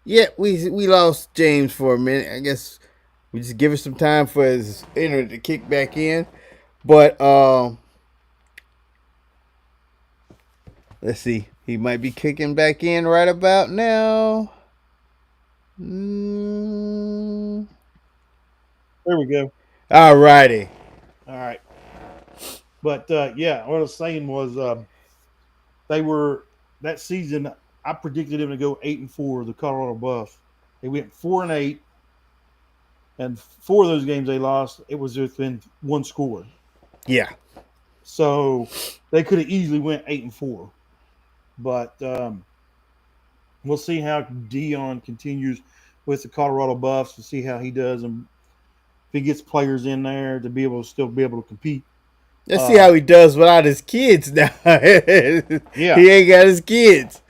Yeah, we lost James for a minute. I guess we just give it some time for his internet to kick back in. But let's see. He might be kicking back in right about now. Mm. There we go. Alrighty. All right. But yeah, what I was saying was they were that season. I predicted them to go 8-4. The Colorado Buffs. They went 4-8, and four of those games they lost. It was within one score, Yeah. so they could have easily went 8-4. But we'll see how Dion continues with the Colorado Buffs to see how he does, and if he gets players in there to be able to still be able to compete. Let's see Uh, how he does without his kids now. yeah. He ain't got his kids.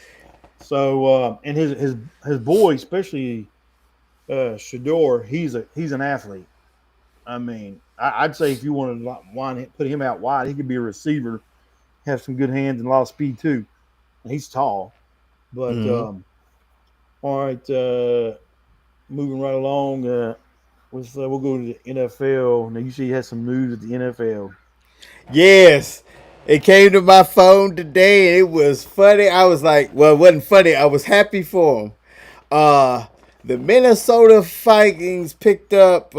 So and his boy, especially Shador, he's an athlete. I mean, I'd say if you wanted to put him out wide, he could be a receiver, have some good hands and a lot of speed too. And he's tall. But Mm-hmm. all right, moving right along. We'll go to the NFL. Now you see, he has some news at the NFL. Yes. It came to my phone today and it was funny. I was like, well, it wasn't funny. I was happy for him. Uh the Minnesota Vikings picked up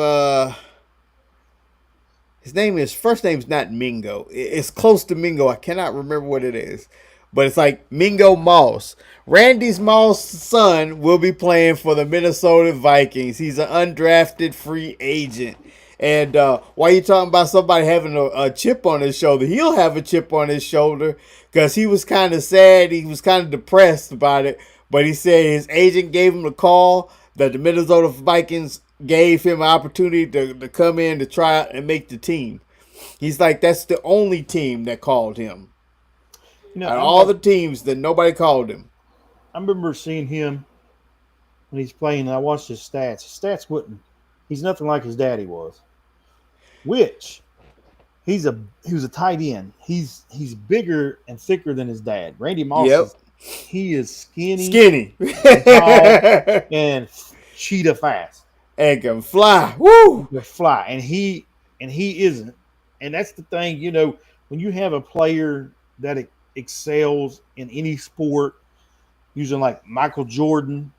his name is first name's not Mingo. It's close to Mingo. I cannot remember what it is. But it's like Mingo Moss. Randy's Moss' son will be playing for the Minnesota Vikings. He's an undrafted free agent. And while you talking about somebody having a chip on his shoulder, he'll have a chip on his shoulder because he was kind of sad. He was kind of depressed about it. But he said his agent gave him a call that the Minnesota Vikings gave him an opportunity to come in to try out and make the team. He's like, that's the only team that called him. You know, Out of all the teams, that nobody called him. I remember seeing him when he's playing. And I watched his stats. His stats wouldn't. He's nothing like his daddy was. Which he was a tight end. He's bigger and thicker than his dad. Randy Moss Yep. is he is skinny Skinny. and tall and cheetah fast. And can fly. He Woo! can fly, and he isn't. And that's the thing, when you have a player that excels in any sport, using like Michael Jordan,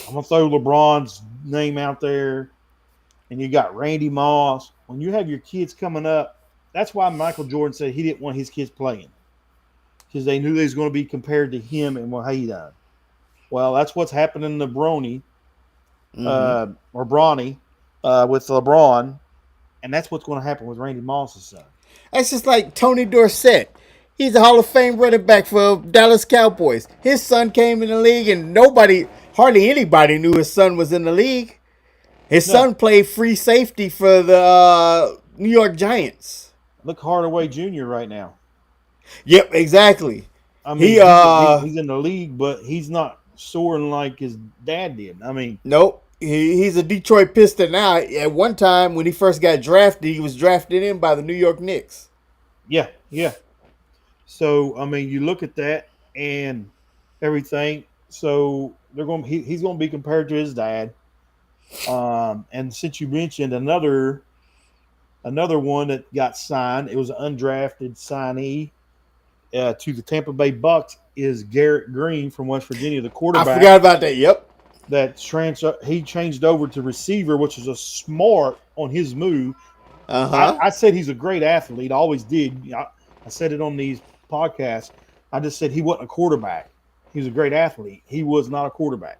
I'm gonna throw LeBron's name out there, and you got Randy Moss. When you have your kids coming up, that's why Michael Jordan said he didn't want his kids playing because they knew they was going to be compared to him and what he done. Well, that's what's happening to Bronny Mm-hmm. or Bronny with LeBron, and that's what's going to happen with Randy Moss's son. That's just like Tony Dorsett. He's a Hall of Fame running back for Dallas Cowboys. His son came in the league, and hardly anybody knew his son was in the league. His No, son played free safety for the New York Giants. look Hardaway Jr. right now. Yep, exactly. I He mean, he's in the league, but he's not soaring like his dad did. I mean, nope. He's a Detroit Piston now. At one time when he first got drafted, he was drafted in by the New York Knicks. yeah, yeah. So I mean, you look at that and everything. So he's going to be compared to his dad. And since you mentioned another one that got signed, it was an undrafted signee to the Tampa Bay Bucks is Garrett Green from West Virginia, the I quarterback forgot about that. Yep. he changed over to receiver, which is a smart on his move. Uh huh. I said he's a great athlete. I always did. I said it on these podcasts. I just said he wasn't a quarterback. He was a great athlete. He was not a quarterback.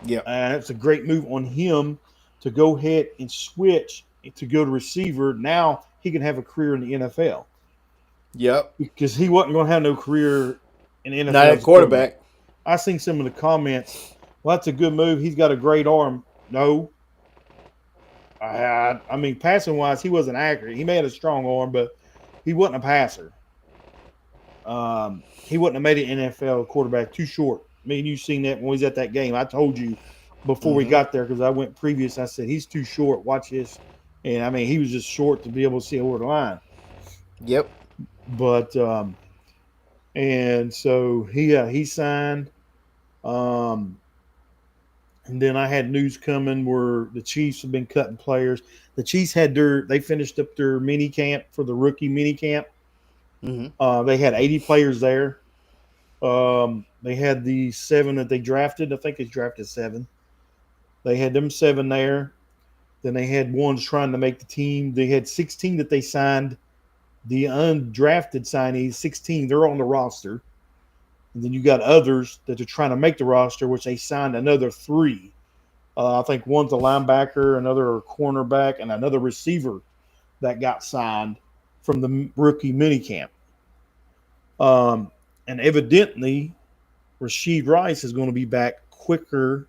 Yep. And it's a great move on him to go ahead and switch to go to receiver. Now he can have a career in the NFL Yep. because he wasn't going to have no career in the Not NFL at as a quarterback. quarterback. I seen some of the comments. Well, that's a good move. He's got a great arm. No, I mean, passing wise, he wasn't accurate. He may have a strong arm, but he wasn't a passer. He wouldn't have made an NFL quarterback too short. I mean, you seen that when we was at that game. I told you before we Mm-hmm. got there because I went previous. I said he's too short. Watch this, and I mean he was just short to be able to see over the line. Yep. But and so he signed. Um, and then I had news coming where the Chiefs have been cutting players. The Chiefs had they finished up their mini camp for the rookie mini camp. Mm-hmm. They had 80 players there. They had the 7 that they drafted. I think they drafted 7. They had them 7 there. Then they had ones trying to make the team. They had 16 that they signed. The undrafted signees, 16, they're on the roster. And then you got others that are trying to make the roster, which they signed another 3. I think one's a linebacker, another a cornerback, and another receiver that got signed from the rookie minicamp. Um, and evidently, Rasheed Rice is going to be back quicker.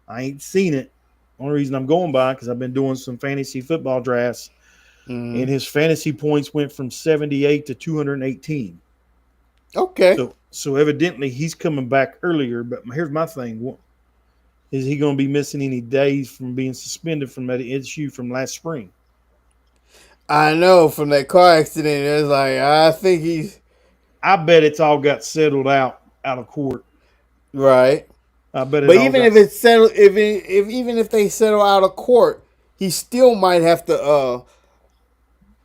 I ain't seen it. Only reason I'm going by because I've been doing some fantasy football drafts, and Mm-hmm. his fantasy points went from 78 to 218. Okay. So So evidently he's coming back earlier. But here's my thing: is he going to be missing any days from being suspended from that issue from last spring? I know from that car accident. It's like I think he's I bet it's all got settled out of court. right. I bet it But all even got if it's settled, if even if they settle out of court, he still might have to.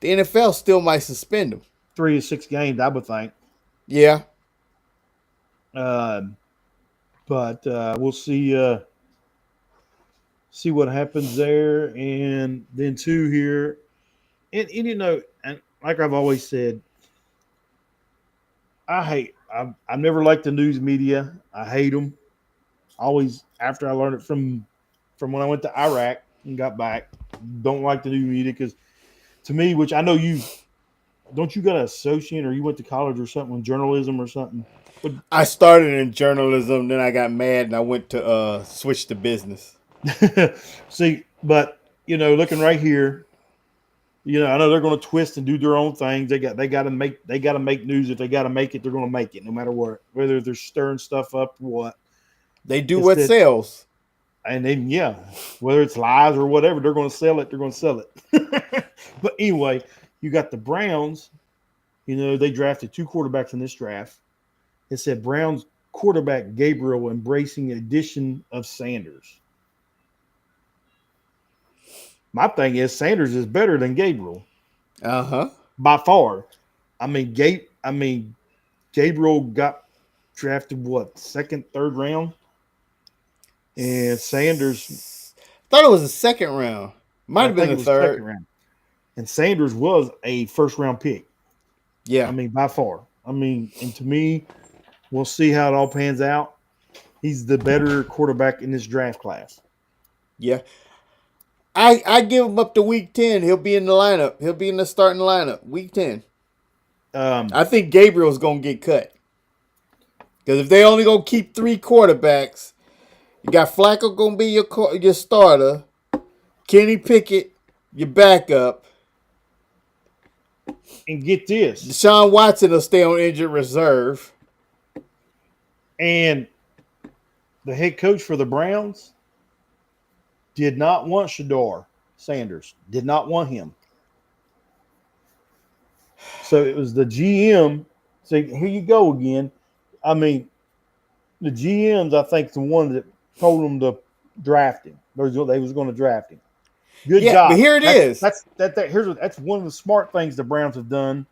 The NFL still might suspend him. 3 or 6 games, I would think. Yeah, Uh, but we'll see what happens there, and then two here, and and like I've always said, I've never liked the news media. I hate them. Always after I learned it from when I went to Iraq and got back, don't like the news media because to me, which I know you don't, you got an associate or you went to college or something, journalism or something, but I started in journalism, then I got mad and I went to switch to business. see, but looking right here, I know they're going to twist and do their own things. They got to make news. If they got to make it, they're going to make it, no matter what. Whether they're stirring stuff up or what. They do It's what that, sells. and then whether it's lies or whatever, they're going to sell it. They're going to sell it. But anyway, you got the Browns. They drafted 2 quarterbacks in this draft. It said Browns quarterback Gabriel embracing addition of Sanders. My thing is Sanders is better than Gabriel Uh huh. by far. Gabriel got drafted what, second, third round, and Sanders, Thought it was the second round. Might I have been think it the was second third. round, and Sanders was a first round pick. Yeah. By far. And to me, we'll see how it all pans out. He's the better quarterback in this draft class. Yeah. I give him up to week 10. He'll be in the lineup. He'll be in the starting lineup. Week 10. Um, I think Gabriel's gonna get cut. Because if they only gonna keep 3 quarterbacks, you got Flacco gonna be your starter, Kenny Pickett your backup, and get this, Deshaun Watson will stay on injured reserve. and the head coach for the Browns did not want Shador Sanders. Did not want him. So it was the GM. So here you go again. I mean, the GMs, I think, the one that told them to draft him. They was going to draft him. Good Yeah, but job. here it is. That's one of the smart things the Browns have done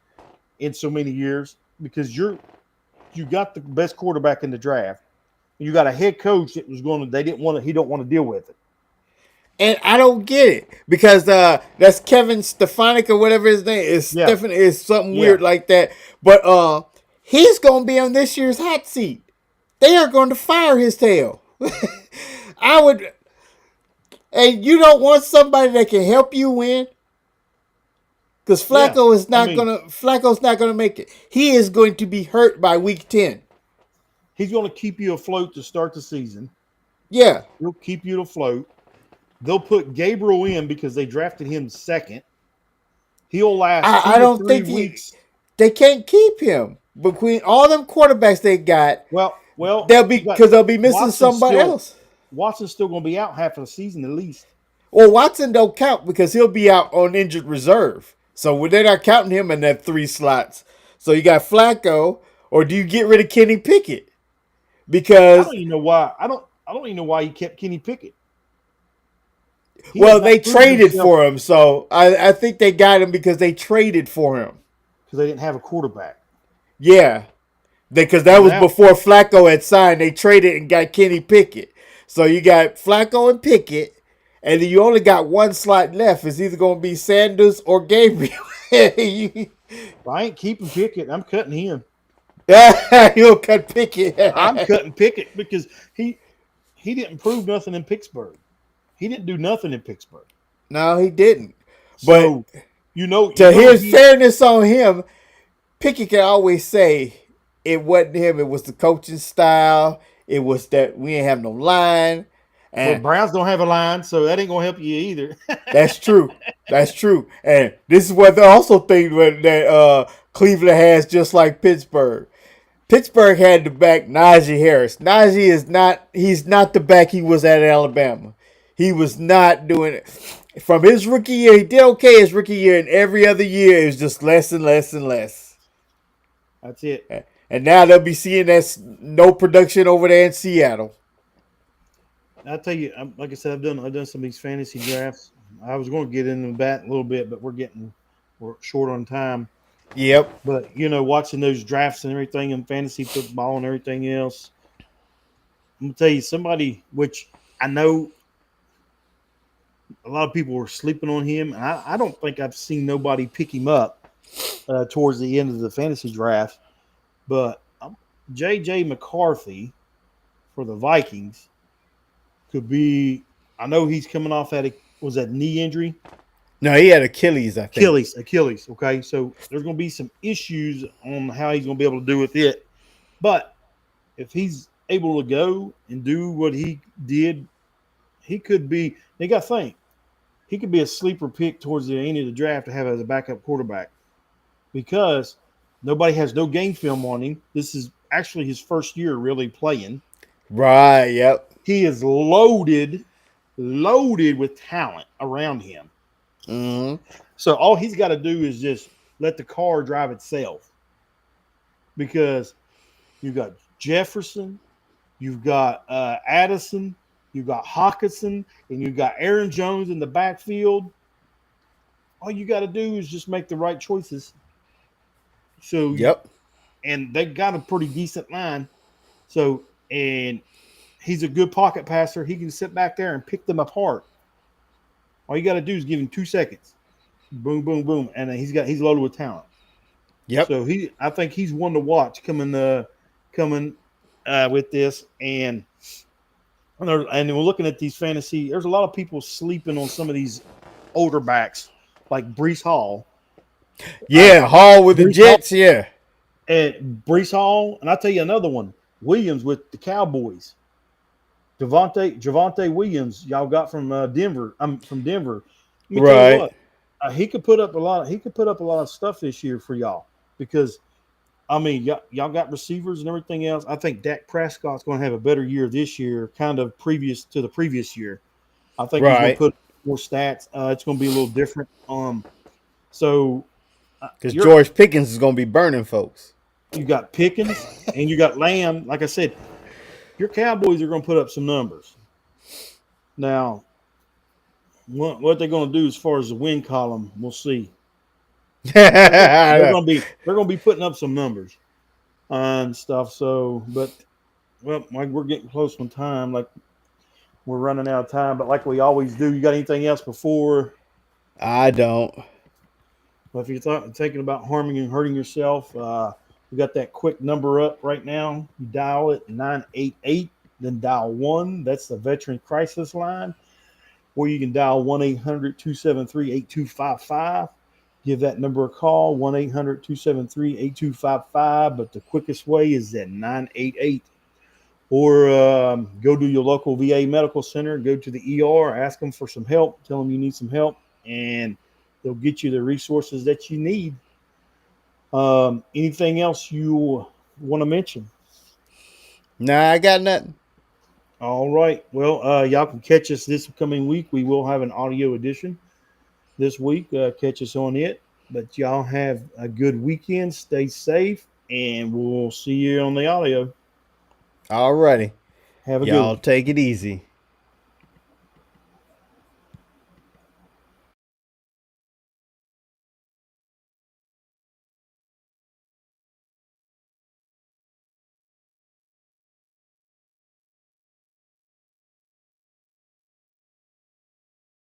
in so many years, because you got the best quarterback in the draft. You got a head coach that was going to. They didn't want to. He don't want to deal with it. And I don't get it because that's Kevin Stefanik or whatever his name is. Yeah, Stefan is something yeah. weird like that. But he's gonna be on this year's hot seat. They are going to fire his tail. I would. And you don't want somebody that can help you win, because Yeah. Flacco's not gonna make it. He is going to be hurt by week 10. He's going to keep you afloat to start the season. Yeah, He'll keep you afloat. They'll put Gabriel in because they drafted him second. He'll last two I to don't three think weeks. they can't keep him between all them quarterbacks they got. Well, They'll be you got because they'll be missing Watson somebody still. else. Watson's still going to be out half of the season at least. Well, Watson don't count because he'll be out on injured reserve. So they're not counting him in that 3 slots. So you got Flacco, or do you get rid of Kenny Pickett? I Because don't even know why. I don't even know why he kept Kenny Pickett. He has well, they not proved traded himself for him, so I think they got him because they traded for him. because they didn't have a quarterback. Yeah, because So that was now, before Flacco had signed. They traded and got Kenny Pickett. So you got Flacco and Pickett, and then you only got one slot left. It's either going to be Sanders or Gabriel. You- if I ain't keeping Pickett, I'm cutting him. You'll cut Pickett. I'm cutting Pickett because he didn't prove nothing in Pittsburgh. He didn't do nothing in Pittsburgh. No, he didn't. But So you to know his he fairness on him, Pickett can always say it wasn't him. It was the coaching style. It was that we ain't have no line, well, and Browns don't have a line, so that ain't gonna help you either. that's true. That's true. And this is what they also think that Cleveland has, just like Pittsburgh. Pittsburgh had to back Najee Harris. Najee is not. He's not the back he was at Alabama. He was not doing it. From his rookie year, he did okay his rookie year, and every other year it was just less and less and less. That's it. And now they'll be seeing that no production over there in Seattle. I tell you, like I said, I've done some of these fantasy drafts. I was going to get into that a little bit, but we're short on time. Yep. But watching those drafts and everything and fantasy football and everything else, I'm gonna tell you somebody which I know a lot of people were sleeping on him. And I don't think I've seen nobody pick him up towards the end of the fantasy draft. But J.J. McCarthy for the Vikings could be. I know he's coming off was that knee injury? No, he had Achilles, I think. Achilles. Okay, so there's going to be some issues on how he's going to be able to do with it. But if he's able to go and do what he did, he could be. They got to think he could be a sleeper pick towards the end of the draft to have as a backup quarterback because nobody has no game film on him. This is actually his first year really playing. Right. Yep. He is loaded with talent around him. Mm-hmm. So all he's got to do is just let the car drive itself because you've got Jefferson, you've got Addison, you've got Hawkinson, and you've got Aaron Jones in the backfield. All you got to do is just make the right choices. So, Yep. and they got a pretty decent line. So, and he's a good pocket passer. He can sit back there and pick them apart. All you got to do is give him 2 seconds. Boom, boom, boom, and he's loaded with talent. Yep. So I think he's one to watch coming with this, and we're looking at these fantasy. There's a lot of people sleeping on some of these older backs like Brees Hall. Yeah. Hall with the Brees Hall Jets. Yeah. and Brees Hall, and I'll tell you another one, Williams with the Cowboys. Javonte Williams, y'all got from Denver. I'm from Denver. Let me tell you Right. what, he could put up a lot. He could put up a lot of stuff this year for y'all because I mean y'all got receivers and everything else. I think Dak Prescott's going to have a better year this year, kind of previous to the previous year. I think he's going to Right. put more stats. It's going to be a little different. So Because you're George Pickens is going to be burning folks. you got Pickens and you got Lamb. Like I said, your Cowboys are going to put up some numbers. Now, what they're going to do as far as the win column, we'll see. They're going to be putting up some numbers and stuff. So, but well, like we're getting close on time. Like we're running out of time. But like we always do, you got anything else before? I don't. Well, if you're thinking about harming and hurting yourself, we got that quick number up right now. You dial it 988, then dial 1. That's the Veteran Crisis Line. Or you can dial 1-800-273-8255. Give that number a call, 1-800-273-8255. But the quickest way is at 988. Or go to your local VA medical center, go to the ER, ask them for some help, tell them you need some help, and they'll get you the resources that you need. Anything else you want to mention? Nah, I got nothing. All right. Well, y'all can catch us this coming week. We will have an audio edition this week. Catch us on it. But y'all have a good weekend. Stay safe, and we'll see you on the audio. Alrighty. Have a good Y'all one. take it easy.